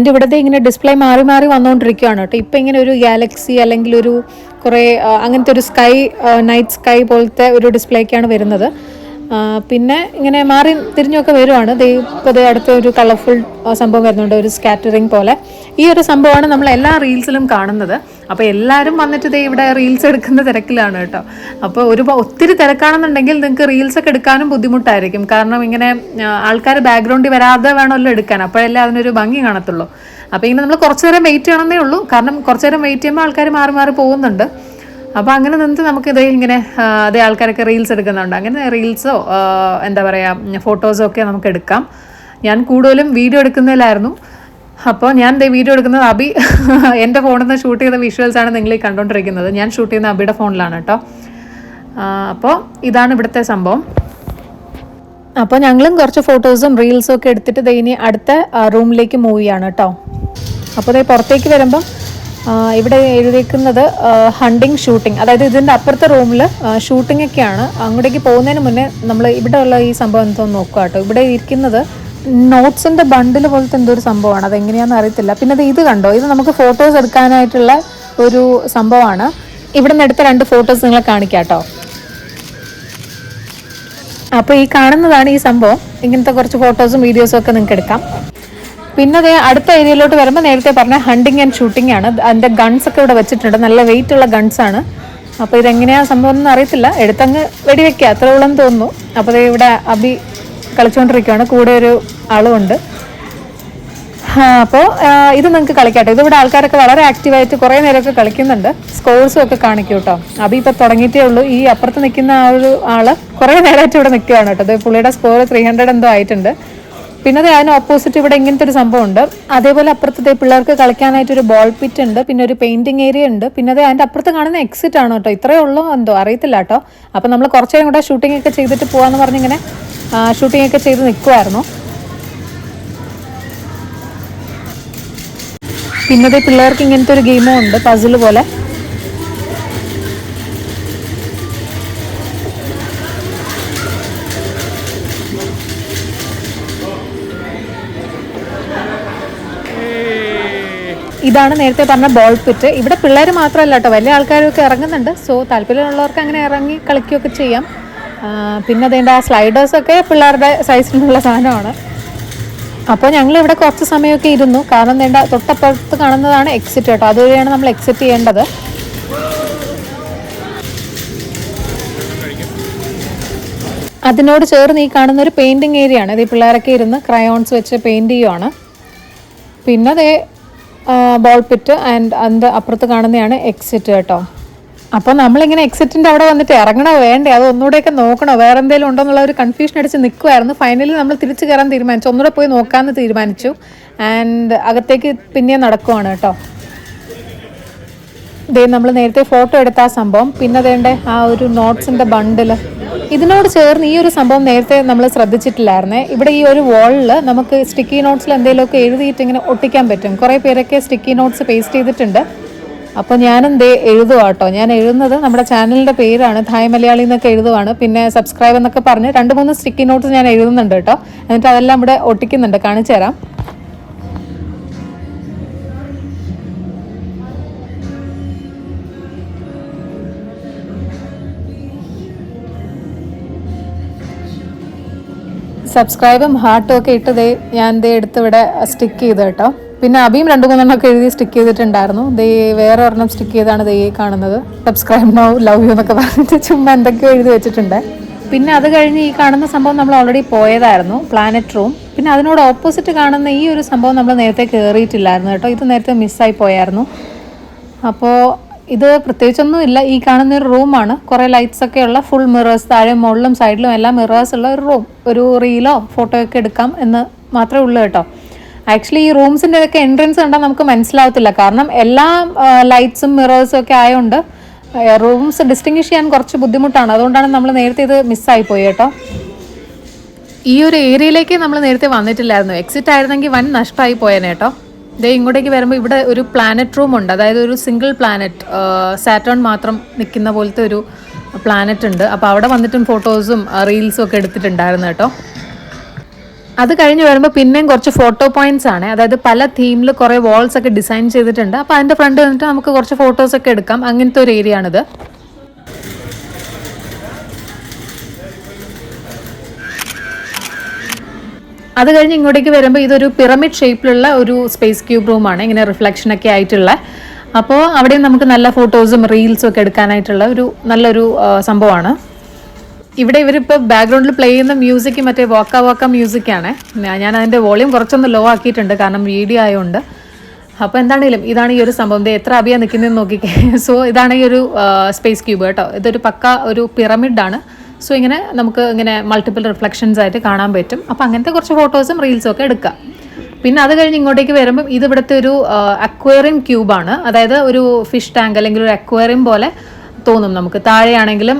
ആൻഡ് ഇവിടുത്തെ ഇങ്ങനെ ഡിസ്പ്ലേ മാറി മാറി വന്നുകൊണ്ടിരിക്കുകയാണ് കേട്ടോ. ഇപ്പം ഇങ്ങനെ ഒരു ഗാലക്സി അല്ലെങ്കിൽ ഒരു കുറേ അങ്ങനത്തെ ഒരു സ്കൈ നൈറ്റ് സ്കൈ പോലത്തെ ഒരു ഡിസ്പ്ലേക്കാണ് വരുന്നത്. പിന്നെ ഇങ്ങനെ മാറി തിരിഞ്ഞൊക്കെ വരുവാണ്. ഇപ്പോൾ അടുത്ത ഒരു കളർഫുൾ സംഭവം വരുന്നുണ്ട്, ഒരു സ്കാറ്ററിങ് പോലെ. ഈ ഒരു സംഭവമാണ് നമ്മൾ എല്ലാ റീൽസിലും കാണുന്നത്. അപ്പോൾ എല്ലാവരും വന്നിട്ട് ഇവിടെ റീൽസ് എടുക്കുന്ന തിരക്കിലാണ് കേട്ടോ. അപ്പോൾ ഒത്തിരി തിരക്കാണെന്നുണ്ടെങ്കിൽ നിങ്ങൾക്ക് റീൽസൊക്കെ എടുക്കാനും ബുദ്ധിമുട്ടായിരിക്കും. കാരണം ഇങ്ങനെ ആൾക്കാർ ബാക്ക്ഗ്രൗണ്ടിൽ വരാതെ വേണമല്ലോ എടുക്കാൻ, അപ്പോഴല്ലേ അതിനൊരു ഭംഗി കാണത്തുള്ളൂ. അപ്പോൾ ഇങ്ങനെ നമ്മൾ കുറച്ച് നേരം വെയിറ്റ് ചെയ്യണമെന്നേ ഉള്ളൂ. കാരണം കുറച്ച് നേരം വെയിറ്റ് ചെയ്യുമ്പോൾ ആൾക്കാർ മാറി മാറി പോകുന്നുണ്ട്. അപ്പോൾ അങ്ങനെ നിന്നിട്ട് നമുക്ക് ഇങ്ങനെ അതേ ആൾക്കാരൊക്കെ റീൽസ് എടുക്കുന്നുണ്ട്. അങ്ങനെ റീൽസോ എന്താ പറയുക ഫോട്ടോസോ ഒക്കെ നമുക്ക് എടുക്കാം. ഞാൻ കൂടുതലും വീഡിയോ എടുക്കുന്നതിലായിരുന്നു. അപ്പോൾ ഞാൻ വീഡിയോ എടുക്കുന്നത് അബി എൻ്റെ ഫോണിൽ നിന്ന് ഷൂട്ട് ചെയ്ത വിഷ്വൽസാണ് നിങ്ങൾ ഈ കണ്ടുകൊണ്ടിരിക്കുന്നത്. ഞാൻ ഷൂട്ട് ചെയ്യുന്ന അബിയുടെ ഫോണിലാണ് കേട്ടോ. അപ്പോൾ ഇതാണ് ഇവിടുത്തെ സംഭവം. അപ്പോൾ ഞങ്ങളും കുറച്ച് ഫോട്ടോസും റീൽസും ഒക്കെ എടുത്തിട്ട് ഇനി അടുത്ത റൂമിലേക്ക് മൂവ് ചെയ്യാണ് കേട്ടോ. അപ്പോൾ പുറത്തേക്ക് വരുമ്പം ഇവിടെ എഴുതിയിരിക്കുന്നത് ഹണ്ടിങ് ഷൂട്ടിംഗ്, അതായത് ഇതിൻ്റെ അപ്പുറത്തെ റൂമിൽ ഷൂട്ടിംഗ് ഒക്കെയാണ്. അങ്ങോട്ടേക്ക് പോകുന്നതിന് മുന്നേ നമ്മൾ ഇവിടെ ഉള്ള ഈ സംഭവം എന്തോന്ന് നോക്കുക കേട്ടോ. ഇവിടെ ഇരിക്കുന്നത് നോട്ട്സിൻ്റെ ബണ്ടിൽ പോലത്തെ എന്തോ ഒരു സംഭവമാണ്, അതെങ്ങനെയാണെന്ന് അറിയത്തില്ല. പിന്നെ ഇത് കണ്ടോ, ഇത് നമുക്ക് ഫോട്ടോസ് എടുക്കാനായിട്ടുള്ള ഒരു സംഭവമാണ്. ഇവിടെ നിന്ന് എടുത്ത 2 ഫോട്ടോസ് നിങ്ങളെ കാണിക്കാം കേട്ടോ. അപ്പോൾ ഈ കാണുന്നതാണ് ഈ സംഭവം. ഇങ്ങനത്തെ കുറച്ച് ഫോട്ടോസും വീഡിയോസും ഒക്കെ നിങ്ങൾക്ക് എടുക്കാം. പിന്നെ അടുത്ത ഏരിയയിലോട്ട് വരുമ്പോൾ നേരത്തെ പറഞ്ഞ ഹണ്ടിങ് ആൻഡ് ഷൂട്ടിംഗ് ആണ്. അതിൻ്റെ ഗൺസ് ഒക്കെ ഇവിടെ വെച്ചിട്ടുണ്ട്, നല്ല വെയിറ്റ് ഉള്ള ഗൺസാണ്. അപ്പോൾ ഇതെങ്ങനെയാണ് സംഭവം എന്ന് അറിയത്തില്ല, എടുത്തങ്ങ് വെടിവെക്കുക അത്ര ഉള്ളെന്ന് തോന്നുന്നു. അപ്പോൾ ഇവിടെ അബി കളിച്ചുകൊണ്ടിരിക്കുകയാണ്, കൂടെ ഒരു ആളുമുണ്ട്. അപ്പോൾ ഇത് നിങ്ങൾക്ക് കളിക്കാട്ടോ. ഇതിവിടെ ആൾക്കാരൊക്കെ വളരെ ആക്റ്റീവായിട്ട് കുറേ നേരമൊക്കെ കളിക്കുന്നുണ്ട്. സ്കോഴ്സും ഒക്കെ കാണിക്കും കേട്ടോ. അബി ഇപ്പോൾ തുടങ്ങിയിട്ടേ ഉള്ളൂ. ഈ അപ്പുറത്ത് നിൽക്കുന്ന ആ ഒരു ആള് കുറേ നേരമായിട്ട് ഇവിടെ നിൽക്കുകയാണ് കേട്ടോ. അത് പുള്ളിയുടെ സ്കോർ 300 എന്തോ ആയിട്ടുണ്ട്. പിന്നെ അതിന് ഓപ്പോസിറ്റ് ഇവിടെ ഇങ്ങനത്തെ ഒരു സംഭവം ഉണ്ട്. അതേപോലെ അപ്പുറത്തെ പിള്ളേർക്ക് കളിക്കാനായിട്ടൊരു ബോൾ പിറ്റ് ഉണ്ട്, പിന്നെ ഒരു പെയിന്റിങ് ഏരിയ ഉണ്ട്. പിന്നെ അതിൻ്റെ അപ്പുറത്ത് കാണുന്ന എക്സിറ്റ് ആണ് കേട്ടോ. ഇത്രയേ ഉള്ളൂ എന്തോ അറിയത്തില്ല കേട്ടോ. അപ്പോൾ നമ്മൾ കുറച്ച് നേരം കൂടെ ഷൂട്ടിംഗ് ഒക്കെ ചെയ്തിട്ട് പോകാമെന്ന് പറഞ്ഞിങ്ങനെ ഷൂട്ടിംഗ് ഒക്കെ ചെയ്ത് നിൽക്കുമായിരുന്നു. പിന്നെ പിള്ളേർക്ക് ഇങ്ങനത്തെ ഒരു ഗെയിമും ഉണ്ട്, പസിൽ പോലെ. ഇതാണ് നേരത്തെ പറഞ്ഞ ബോൾ പിറ്റ്. ഇവിടെ പിള്ളേർ മാത്രമല്ല കേട്ടോ, വലിയ ആൾക്കാരൊക്കെ ഇറങ്ങുന്നുണ്ട്. സോ താല്പര്യമുള്ളവർക്ക് അങ്ങനെ ഇറങ്ങി കളിക്കുകയൊക്കെ ചെയ്യാം. പിന്നെ അതിൻ്റെ ആ സ്ലൈഡേഴ്സൊക്കെ പിള്ളേരുടെ സൈസിനുള്ള സാധനമാണ്. അപ്പോൾ ഞങ്ങൾ ഇവിടെ കുറച്ച് സമയമൊക്കെ ഇരുന്നു. കാരണം തൊട്ടപ്പുറത്ത് കാണുന്നതാണ് എക്സിറ്റ് കേട്ടോ. അതുവഴിയാണ് നമ്മൾ എക്സിറ്റ് ചെയ്യേണ്ടത്. അതിനോട് ചേർന്ന് ഈ കാണുന്ന ഒരു പെയിൻറ്റിങ് ഏരിയ ആണ്. ഇത് പിള്ളേരൊക്കെ ഇരുന്ന് ക്രയോൺസ് വെച്ച് പെയിൻറ്റ് ചെയ്യുവാണ്. പിന്നെ ബോൾ പിറ്റ് ആൻഡ് അതിൻ്റെ അപ്പുറത്ത് കാണുന്നതാണ് എക്സിറ്റ് കേട്ടോ. അപ്പോൾ നമ്മളിങ്ങനെ എക്സിറ്റിൻ്റെ അവിടെ വന്നിട്ട് ഇറങ്ങണോ വേണ്ടേ, അത് ഒന്നുകൂടെയൊക്കെ നോക്കണോ, വേറെ എന്തെങ്കിലും ഉണ്ടോ എന്നുള്ള ഒരു കൺഫ്യൂഷൻ അടിച്ച് നിൽക്കുമായിരുന്നു. ഫൈനലി നമ്മൾ തിരിച്ച് കയറാൻ തീരുമാനിച്ചു, ഒന്നുകൂടെ പോയി നോക്കാമെന്ന് തീരുമാനിച്ചു. ആൻഡ് അകത്തേക്ക് പിന്നെ നടക്കുവാണ് കേട്ടോ. നമ്മൾ നേരത്തെ ഫോട്ടോ എടുത്ത ആ സംഭവം, പിന്നെ അതേണ്ട ആ ഒരു നോട്ട്സിൻ്റെ ബണ്ടിൽ, ഇതിനോട് ചേർന്ന് ഈ ഒരു സംഭവം നേരത്തെ നമ്മൾ ശ്രദ്ധിച്ചിട്ടില്ലായിരുന്നേ. ഇവിടെ ഈ ഒരു വാളിൽ നമുക്ക് സ്റ്റിക്കി നോട്ട്സിൽ എന്തെങ്കിലുമൊക്കെ എഴുതിയിട്ട് ഇങ്ങനെ ഒട്ടിക്കാൻ പറ്റും. കുറേ പേരൊക്കെ സ്റ്റിക്കി നോട്ട്സ് പേസ്റ്റ് ചെയ്തിട്ടുണ്ട്. അപ്പോൾ ഞാനും എഴുതുക കേട്ടോ. ഞാൻ എഴുതുന്നത് നമ്മുടെ ചാനലിൻ്റെ പേരാണ്, ഥായ് മലയാളി എന്നൊക്കെ എഴുതുവാണ്. പിന്നെ സബ്സ്ക്രൈബ് എന്നൊക്കെ പറഞ്ഞ് 2-3 സ്റ്റിക്കി നോട്ട്സ് ഞാൻ എഴുതുന്നുണ്ട് കേട്ടോ. എന്നിട്ട് അതെല്ലാം ഇവിടെ ഒട്ടിക്കുന്നുണ്ട്, കാണിച്ചു തരാം. സബ്സ്ക്രൈബും ഹാർട്ടും ഒക്കെ ഇട്ട് ഞാൻ എടുത്ത് ഇവിടെ സ്റ്റിക്ക് ചെയ്ത് കേട്ടോ. പിന്നെ അബിയും 2-3 ഒക്കെ എഴുതി സ്റ്റിക്ക് ചെയ്തിട്ടുണ്ടായിരുന്നു. വേറെ ഒരെണ്ണം സ്റ്റിക്ക് ചെയ്താണ് കാണുന്നത്. സബ്സ്ക്രൈബ് നൗ, ലവ് യു എന്നൊക്കെ പറഞ്ഞിട്ട് ചുമ്മാ എന്തൊക്കെയോ എഴുതി വെച്ചിട്ടുണ്ട്. പിന്നെ അത് കഴിഞ്ഞ് ഈ കാണുന്ന സംഭവം നമ്മൾ ഓൾറെഡി പോയതായിരുന്നു, പ്ലാനറ്റ് റൂം. പിന്നെ അതിനോട് ഓപ്പോസിറ്റ് കാണുന്ന ഈ ഒരു സംഭവം നമ്മൾ നേരത്തെ കയറിയിട്ടില്ലായിരുന്നു കേട്ടോ. ഇത് നേരത്തെ മിസ്സായി പോയായിരുന്നു. അപ്പോൾ ഇത് പ്രത്യേകിച്ചൊന്നും ഇല്ല. ഈ കാണുന്നൊരു റൂമാണ്, കുറേ ലൈറ്റ്സ് ഒക്കെ ഉള്ള, ഫുൾ മിറേഴ്സ്, താഴെ മുകളിലും സൈഡിലും എല്ലാം മിറേഴ്സ് ഉള്ള ഒരു റൂം. ഒരു റീലോ ഫോട്ടോ ഒക്കെ എടുക്കാം എന്ന് മാത്രമേ ഉള്ളൂ കേട്ടോ. ആക്ച്വലി ഈ റൂംസിൻ്റെ ഒക്കെ എൻട്രൻസ് കണ്ടാൽ നമുക്ക് മനസ്സിലാവത്തില്ല. കാരണം എല്ലാ ലൈറ്റ്സും മിറേഴ്സും ഒക്കെ ആയതുകൊണ്ട് റൂംസ് ഡിസ്റ്റിങ്വിഷ് ചെയ്യാൻ കുറച്ച് ബുദ്ധിമുട്ടാണ്. അതുകൊണ്ടാണ് നമ്മൾ നേരത്തെ ഇത് മിസ്സായി പോയി കേട്ടോ. ഈ ഒരു ഏരിയയിലേക്ക് നമ്മൾ നേരത്തെ വന്നിട്ടില്ലായിരുന്നു. എക്സിറ്റ് ആയിരുന്നെങ്കിൽ വൻ നഷ്ടമായി പോയേനെ കേട്ടോ. ഇങ്ങോട്ടേക്ക് വരുമ്പോൾ ഇവിടെ ഒരു പ്ലാനറ്റ് റൂം ഉണ്ട്. അതായത് ഒരു സിംഗിൾ പ്ലാനറ്റ്, സാറ്റേൺ മാത്രം നിൽക്കുന്ന പോലത്തെ ഒരു പ്ലാനറ്റ് ഉണ്ട്. അപ്പോൾ അവിടെ വന്നിട്ടും ഫോട്ടോസും റീൽസും ഒക്കെ എടുത്തിട്ടുണ്ടായിരുന്നു കേട്ടോ. അത് കഴിഞ്ഞ് വരുമ്പോൾ പിന്നെയും കുറച്ച് ഫോട്ടോ പോയിന്റ്സ് ആണ്. അതായത് പല തീമിൽ കുറേ വാൾസ് ഒക്കെ ഡിസൈൻ ചെയ്തിട്ടുണ്ട്. അപ്പോൾ അതിൻ്റെ ഫ്രണ്ട് വന്നിട്ട് നമുക്ക് കുറച്ച് ഫോട്ടോസ് ഒക്കെ എടുക്കാം. അങ്ങനത്തെ ഒരു ഏരിയ ആണിത്. അത് കഴിഞ്ഞ് ഇങ്ങോട്ടേക്ക് വരുമ്പോൾ ഇതൊരു പിറമിഡ് ഷേപ്പിലുള്ള ഒരു സ്പേസ് ക്യൂബ് റൂമാണ്, ഇങ്ങനെ റിഫ്ലക്ഷനൊക്കെ ആയിട്ടുള്ള. അപ്പോൾ അവിടെയും നമുക്ക് നല്ല ഫോട്ടോസും റീൽസും ഒക്കെ എടുക്കാനായിട്ടുള്ള ഒരു നല്ലൊരു സംഭവമാണ്. ഇവിടെ ഇവരിപ്പോൾ ബാക്ക്ഗ്രൗണ്ടിൽ പ്ലേ ചെയ്യുന്ന മ്യൂസിക് മറ്റേ വാക്ക മ്യൂസിക്കാണ്. ഞാൻ അതിൻ്റെ വോളിയം കുറച്ചൊന്ന് ലോ ആക്കിയിട്ടുണ്ട്, കാരണം വീഡിയോ ആയതുകൊണ്ട്. അപ്പോൾ എന്താണെങ്കിലും ഇതാണ് ഈ ഒരു സംഭവം. എത്ര അഭിയാ നിൽക്കുന്നതെന്ന് നോക്കിക്കേ. സോ ഇതാണ് ഈ ഒരു സ്പേസ് ക്യൂബ് കേട്ടോ. ഇതൊരു പക്ക ഒരു പിറമിഡാണ്. സോ ഇങ്ങനെ നമുക്ക് ഇങ്ങനെ മൾട്ടിപ്പിൾ റിഫ്ലക്ഷൻസ് ആയിട്ട് കാണാൻ പറ്റും. അപ്പോൾ അങ്ങനത്തെ കുറച്ച് ഫോട്ടോസും റീൽസും ഒക്കെ എടുക്കാം. പിന്നെ അത് കഴിഞ്ഞ് ഇങ്ങോട്ടേക്ക് വരുമ്പം ഇത് ഇവിടുത്തെ ഒരു അക്വേറിയം ക്യൂബാണ്. അതായത് ഒരു ഫിഷ് ടാങ്ക് അല്ലെങ്കിൽ ഒരു അക്വേറിയം പോലെ തോന്നും നമുക്ക്. താഴെയാണെങ്കിലും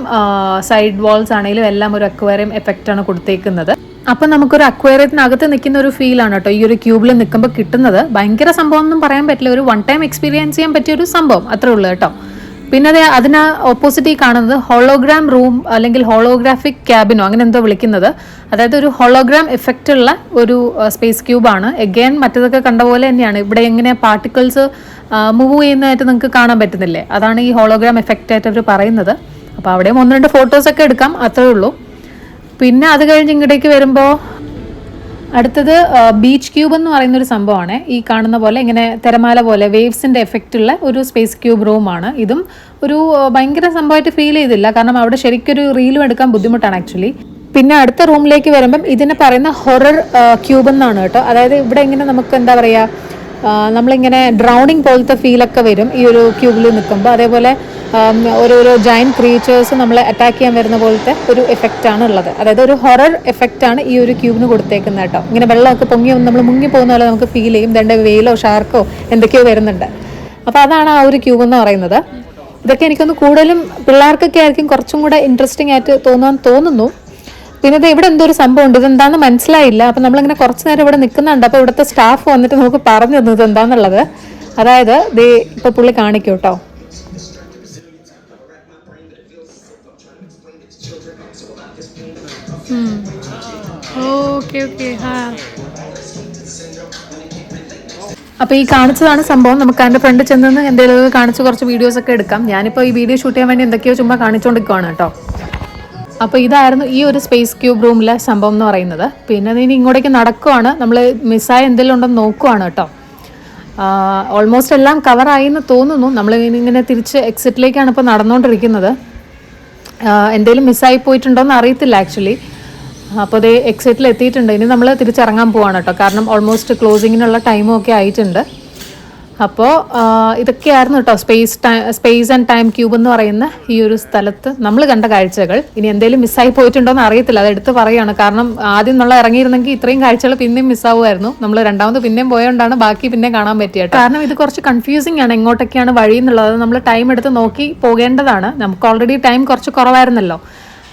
സൈഡ് വാൾസ് ആണെങ്കിലും എല്ലാം ഒരു അക്വേറിയം എഫക്റ്റാണ് കൊടുത്തേക്കുന്നത്. അപ്പം നമുക്കൊരു അക്വേറിയത്തിനകത്ത് നിൽക്കുന്ന ഒരു ഫീലാണ് കേട്ടോ ഈ ഒരു ക്യൂബിൽ നിൽക്കുമ്പോൾ കിട്ടുന്നത്. ഭയങ്കര സംഭവം ഒന്നും പറയാൻ പറ്റില്ല, ഒരു 1 ടൈം എക്സ്പീരിയൻസ് ചെയ്യാൻ പറ്റിയ ഒരു സംഭവം അത്രേ ഉള്ളൂ കേട്ടോ. പിന്നെ അതിന് ഓപ്പോസിറ്റ് കാണുന്നത് ഹോളോഗ്രാം റൂം അല്ലെങ്കിൽ ഹോളോഗ്രാഫിക് ക്യാബിനോ അങ്ങനെ എന്തോ വിളിക്കുന്നത്. അതായത് ഒരു ഹോളോഗ്രാം എഫക്റ്റ് ഉള്ള ഒരു സ്പേസ് ക്യൂബാണ്. എഗെയിൻ മറ്റേതൊക്കെ കണ്ട പോലെ തന്നെയാണ്. ഇവിടെ എങ്ങനെ പാർട്ടിക്കിൾസ് മൂവ് ചെയ്യുന്നതായിട്ട് നിങ്ങൾക്ക് കാണാൻ പറ്റുന്നില്ലേ, അതാണ് ഈ ഹോളോഗ്രാം എഫക്റ്റ് ആയിട്ട് അവർ പറയുന്നത്. അപ്പോൾ അവിടെയും 1-2 ഫോട്ടോസൊക്കെ എടുക്കാം, അത്രേ ഉള്ളൂ. പിന്നെ അത് കഴിഞ്ഞ് ഇങ്ങോട്ടേക്ക് വരുമ്പോൾ അടുത്തത് ബീച്ച് ക്യൂബ് എന്ന് പറയുന്നൊരു സംഭവമാണ്. ഈ കാണുന്ന പോലെ ഇങ്ങനെ തിരമാല പോലെ വേവ്സിൻ്റെ എഫക്റ്റ് ഉള്ള ഒരു സ്പേസ് ക്യൂബ് റൂമാണ്. ഇതും ഒരു ഭയങ്കര സംഭവമായിട്ട് ഫീൽ ചെയ്തില്ല, കാരണം അവിടെ ശരിക്കൊരു റീലും എടുക്കാൻ ബുദ്ധിമുട്ടാണ് ആക്ച്വലി. പിന്നെ അടുത്ത റൂമിലേക്ക് വരുമ്പം ഇതിനെ പറയുന്ന ഹൊറർ ക്യൂബ് എന്നാണ് കേട്ടോ. അതായത് ഇവിടെ ഇങ്ങനെ നമുക്ക് എന്താ പറയുക, നമ്മളിങ്ങനെ ഡ്രൗണിങ് പോലത്തെ ഫീലൊക്കെ വരും ഈ ഒരു ക്യൂബിൽ നിൽക്കുമ്പോൾ. അതേപോലെ ഓരോരോ ജയൻറ്റ് ക്രീച്ചേഴ്സ് നമ്മളെ അറ്റാക്ക് ചെയ്യാൻ വരുന്ന പോലത്തെ ഒരു എഫക്റ്റാണ് ഉള്ളത്. അതായത് ഒരു ഹൊറർ എഫക്റ്റാണ് ഈ ഒരു ക്യൂബിന് കൊടുത്തേക്കുന്നത് കേട്ടോ. ഇങ്ങനെ വെള്ളമൊക്കെ പൊങ്ങി നമ്മൾ മുങ്ങി പോകുന്ന പോലെ നമുക്ക് ഫീൽ ചെയ്യും. ദണ്ട വെയിലോ ഷാർക്കോ എന്തൊക്കെയോ വരുന്നുണ്ട്. അപ്പോൾ അതാണ് ആ ഒരു ക്യൂബ് എന്ന് പറയുന്നത്. ഇതൊക്കെ എനിക്കൊന്ന് കൂടുതലും പിള്ളേർക്കൊക്കെ ആയിരിക്കും കുറച്ചും കൂടെ ഇൻട്രസ്റ്റിംഗ് ആയിട്ട് തോന്നുന്നു. പിന്നെ ഇത് ഇവിടെ എന്തോ ഒരു സംഭവം ഉണ്ട്, ഇതെന്താണെന്ന് മനസ്സിലായില്ല. അപ്പം നമ്മളിങ്ങനെ കുറച്ച് നേരം ഇവിടെ നിൽക്കുന്നുണ്ട്. അപ്പോൾ ഇവിടുത്തെ സ്റ്റാഫ് വന്നിട്ട് നമുക്ക് പറഞ്ഞു തന്നത് എന്താണെന്നുള്ളത്. അതായത് ദേ ഇപ്പോൾ പുള്ളി കാണിക്കും കേട്ടോ. അപ്പോൾ ഈ കാണിച്ചതാണ് സംഭവം. നമുക്ക് അതിൻ്റെ ഫ്രണ്ട് ചെന്ന് എന്തെങ്കിലും കാണിച്ച് കുറച്ച് വീഡിയോസൊക്കെ എടുക്കാം. ഞാനിപ്പോൾ ഈ വീഡിയോ ഷൂട്ട് ചെയ്യാൻ വേണ്ടി എന്തൊക്കെയോ ചുമ്മാ കാണിച്ചുകൊണ്ടിരിക്കുകയാണ് കേട്ടോ. അപ്പോൾ ഇതായിരുന്നു ഈ ഒരു സ്പേസ് ക്യൂബ് റൂമിലെ സംഭവം എന്ന് പറയുന്നത്. പിന്നെ ഇനി ഇങ്ങോട്ടേക്ക് നടക്കുവാണ്, നമ്മൾ മിസ്സായ എന്തെങ്കിലും ഉണ്ടെന്ന് നോക്കുവാണ് കേട്ടോ. ഓൾമോസ്റ്റ് എല്ലാം കവറായി എന്ന് തോന്നുന്നു. നമ്മൾ ഇങ്ങനെ തിരിച്ച് എക്സിറ്റിലേക്കാണ് ഇപ്പോൾ നടന്നുകൊണ്ടിരിക്കുന്നത്. എന്തെങ്കിലും മിസ്സായി പോയിട്ടുണ്ടോയെന്ന് അറിയത്തില്ല ആക്ച്വലി. അപ്പോൾ അത് എക്സിറ്റിൽ എത്തിയിട്ടുണ്ട്. ഇനി നമ്മൾ തിരിച്ചിറങ്ങാൻ പോവാണ് കേട്ടോ, കാരണം ഓൾമോസ്റ്റ് ക്ലോസിങ്ങിനുള്ള ടൈമും ഒക്കെ ആയിട്ടുണ്ട്. അപ്പോൾ ഇതൊക്കെയായിരുന്നു കേട്ടോ സ്പേസ് ആൻഡ് ടൈം ക്യൂബ് എന്ന് പറയുന്ന ഈ ഒരു സ്ഥലത്ത് നമ്മൾ കണ്ട കാഴ്ചകൾ. ഇനി എന്തെങ്കിലും മിസ്സായി പോയിട്ടുണ്ടോ എന്ന് അറിയത്തില്ല, അത് എടുത്ത് പറയുകയാണ്. കാരണം ആദ്യം നമ്മൾ ഇറങ്ങിയിരുന്നെങ്കിൽ ഇത്രയും കാഴ്ചകൾ പിന്നെയും മിസ്സാവുമായിരുന്നു. നമ്മൾ രണ്ടാമത് പിന്നെയും പോയതുകൊണ്ടാണ് ബാക്കി പിന്നെ കാണാൻ പറ്റിയത്. കാരണം ഇത് കുറച്ച് കൺഫ്യൂസിങ് ആണ്, എങ്ങോട്ടൊക്കെയാണ് വഴി എന്നുള്ളത്. നമ്മൾ ടൈം എടുത്ത് നോക്കി പോകേണ്ടതാണ്. നമുക്ക് ഓൾറെഡി ടൈം കുറച്ച് കുറവായിരുന്നല്ലോ.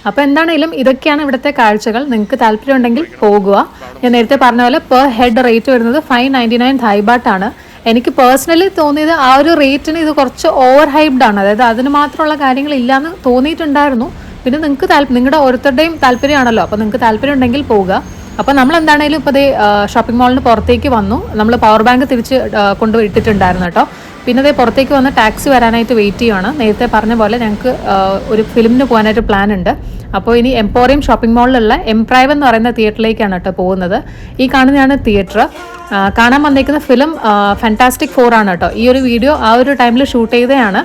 അപ്പോൾ എന്താണെങ്കിലും ഇതൊക്കെയാണ് ഇവിടുത്തെ കാഴ്ചകൾ. നിങ്ങൾക്ക് താല്പര്യം ഉണ്ടെങ്കിൽ പോകുക. ഞാൻ നേരത്തെ പറഞ്ഞ പോലെ പെർ ഹെഡ് റേറ്റ് വരുന്നത് 599 Thai baht ആണ്. എനിക്ക് പേഴ്സണലി തോന്നിയത് ആ ഒരു റേറ്റിന് ഇത് കുറച്ച് ഓവർ ഹൈപ്ഡ് ആണ്. അതായത് അതിന് മാത്രമുള്ള കാര്യങ്ങളില്ലാന്ന് തോന്നിയിട്ടുണ്ടായിരുന്നു. പിന്നെ നിങ്ങൾക്ക് നിങ്ങളുടെ ഓരോരുത്തരുടെയും താല്പര്യമാണല്ലോ. അപ്പോൾ നിങ്ങൾക്ക് താല്പര്യം ഉണ്ടെങ്കിൽ പോവുക. അപ്പോൾ നമ്മൾ എന്താണെങ്കിലും ഇപ്പോൾ അതേ ഷോപ്പിംഗ് മാളിന് പുറത്തേക്ക് വന്നു. നമ്മൾ പവർ ബാങ്ക് തിരിച്ച് കൊണ്ടുപോയിട്ടിട്ടുണ്ടായിരുന്നു കേട്ടോ. പിന്നെ അതേ പുറത്തേക്ക് വന്ന് ടാക്സി വരാനായിട്ട് വെയിറ്റ് ചെയ്യുകയാണ്. നേരത്തെ പറഞ്ഞ പോലെ ഞങ്ങൾക്ക് ഒരു ഫിലിമിന് പോകാനായിട്ട് പ്ലാൻ ഉണ്ട്. അപ്പോൾ ഇനി എംപോറിയം ഷോപ്പിംഗ് മാളിലുള്ള എംപ്രൈവ് എന്ന് പറയുന്ന തിയേറ്ററിലേക്കാണ് കേട്ടോ പോകുന്നത്. ഈ കാണുന്നതാണ് തിയേറ്റർ. കാണാൻ വന്നേക്കുന്ന ഫിലിം ഫാന്റാസ്റ്റിക് 4 ആണ് കേട്ടോ. ഈ ഒരു വീഡിയോ ആ ഒരു ടൈമിൽ ഷൂട്ട് ചെയ്തതാണ്.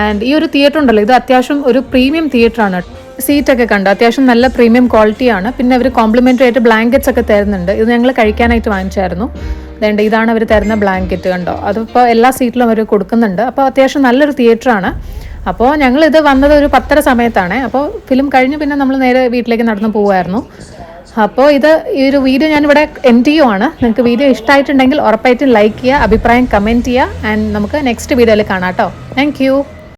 ആൻഡ് ഈ ഒരു തിയേറ്റർ ഉണ്ടല്ലോ, ഇത് അത്യാവശ്യം ഒരു പ്രീമിയം തിയേറ്ററാണ്. സീറ്റൊക്കെ കണ്ടോ, അത്യാവശ്യം നല്ല പ്രീമിയം ക്വാളിറ്റിയാണ്. പിന്നെ അവർ കോംപ്ലിമെൻ്ററി ആയിട്ട് ബ്ലാങ്കറ്റ്സ് ഒക്കെ തരുന്നുണ്ട്. ഇത് ഞങ്ങൾ കഴിക്കാനായിട്ട് വാങ്ങിച്ചായിരുന്നു. അതുകൊണ്ട് ഇതാണ് അവർ തരുന്ന ബ്ലാങ്കറ്റ് കണ്ടോ, അതിപ്പോൾ എല്ലാ സീറ്റിലും അവർ കൊടുക്കുന്നുണ്ട്. അപ്പോൾ അത്യാവശ്യം നല്ലൊരു തിയേറ്ററാണ്. അപ്പോൾ ഞങ്ങളിത് വന്നത് ഒരു 10:30 സമയത്താണ്. അപ്പോൾ ഫിലിം കഴിഞ്ഞ് പിന്നെ നമ്മൾ നേരെ വീട്ടിലേക്ക് നടന്ന് പോകുമായിരുന്നു. അപ്പോൾ ഈ ഒരു വീഡിയോ ഞാനിവിടെ എൻഡ് ചെയ്യുവാണ്. നിങ്ങൾക്ക് വീഡിയോ ഇഷ്ടമായിട്ടുണ്ടെങ്കിൽ ഉറപ്പായിട്ടും ലൈക്ക് ചെയ്യുക, അഭിപ്രായം കമൻറ്റ് ചെയ്യുക. ആൻഡ് നമുക്ക് നെക്സ്റ്റ് വീഡിയോയിൽ കാണാം കേട്ടോ. Thank you.